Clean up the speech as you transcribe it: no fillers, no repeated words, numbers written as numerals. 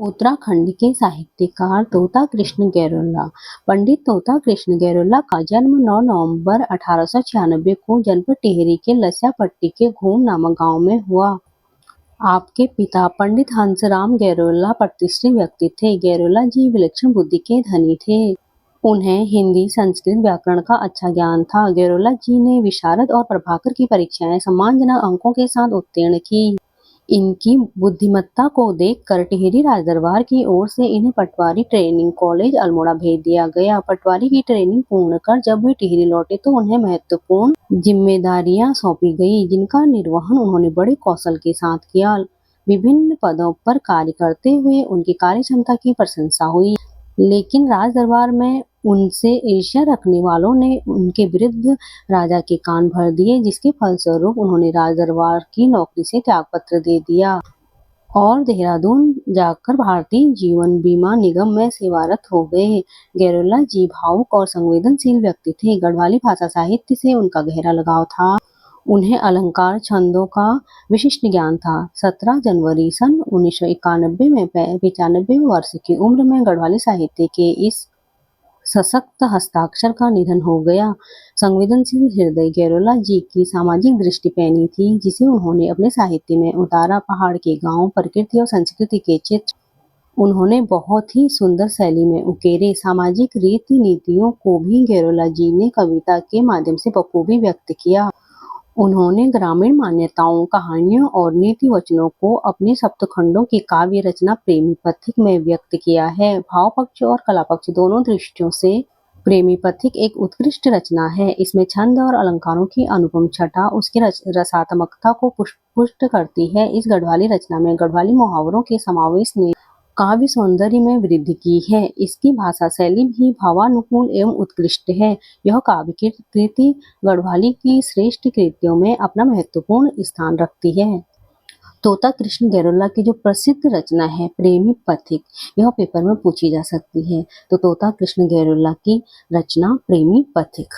उत्तराखंड के साहित्यकार तोता कृष्ण गैरोला। पंडित तोता कृष्ण गैरोला का जन्म 9 नवंबर 1896 को जनपद टिहरी के लस्या पट्टी के घूम नामक गांव में हुआ। आपके पिता पंडित हंसराम गैरोला प्रतिष्ठित व्यक्ति थे। गैरोला जी विलक्षण बुद्धि के धनी थे। उन्हें हिंदी, संस्कृत, व्याकरण का अच्छा ज्ञान था। गैरोला जी ने विशारद और प्रभाकर की परीक्षाएं सम्मानजनक अंकों के साथ उत्तीर्ण की। इनकी बुद्धिमत्ता को देखकर टिहरी राजदरबार की ओर से इन्हें पटवारी ट्रेनिंग कॉलेज अल्मोड़ा भेज दिया गया। पटवारी की ट्रेनिंग पूर्ण कर जब वे टिहरी लौटे तो उन्हें महत्वपूर्ण जिम्मेदारियां सौंपी गई, जिनका निर्वहन उन्होंने बड़े कौशल के साथ किया। विभिन्न पदों पर कार्य करते हुए उनकी कार्य क्षमता की प्रशंसा हुई, लेकिन राजदरबार में उनसे ईर्ष्या रखने वालों ने उनके विरुद्ध राजा के कान भर दिए, जिसके फलस्वरूप उन्होंने राजदरबार की नौकरी से त्यागपत्र दे दिया और देहरादून जाकर भारतीय जीवन बीमा निगम में सेवारत हो गए। गैरोला जी भावुक और संवेदनशील व्यक्ति थे। गढ़वाली भाषा साहित्य से उनका गहरा लगाव था। उन्हें अलंकार, छंदों का विशिष्ट ज्ञान था। 17 जनवरी सन 1991 में 95 वर्ष की उम्र में गढ़वाली साहित्य के इस सशक्त हस्ताक्षर का निधन हो गया। संवेदनशील हृदय गैरोला जी की सामाजिक दृष्टि पैनी थी, जिसे उन्होंने अपने साहित्य में उतारा। पहाड़ के गांव, प्रकृति और संस्कृति के चित्र उन्होंने बहुत ही सुंदर शैली में उकेरे। सामाजिक रीति नीतियों को भी गैरोला जी ने कविता के माध्यम से बखूबी व्यक्त किया। उन्होंने ग्रामीण मान्यताओं, कहानियों और नीति वचनों को अपने सप्तखंडों की काव्य रचना प्रेमी पथिक में व्यक्त किया है। भाव पक्ष और कला पक्ष दोनों दृष्टियों से प्रेमी पथिक एक उत्कृष्ट रचना है। इसमें छंद और अलंकारों की अनुपम छटा उसकी रसात्मकता को पुष्ट करती है। इस गढ़वाली रचना में गढ़वाली मुहावरों के समावेश ने काव्य सौंदर्य में वृद्धि की है। इसकी भाषा शैली भी भावानुकूल एवं उत्कृष्ट है। यह काव्य कृति गढ़वाली की श्रेष्ठ कृतियों में अपना महत्वपूर्ण स्थान रखती है। तोता कृष्ण गैरोला की जो प्रसिद्ध रचना है प्रेमी पथिक, यह पेपर में पूछी जा सकती है। तो तोता कृष्ण गैरोला की रचना प्रेमी पथिक।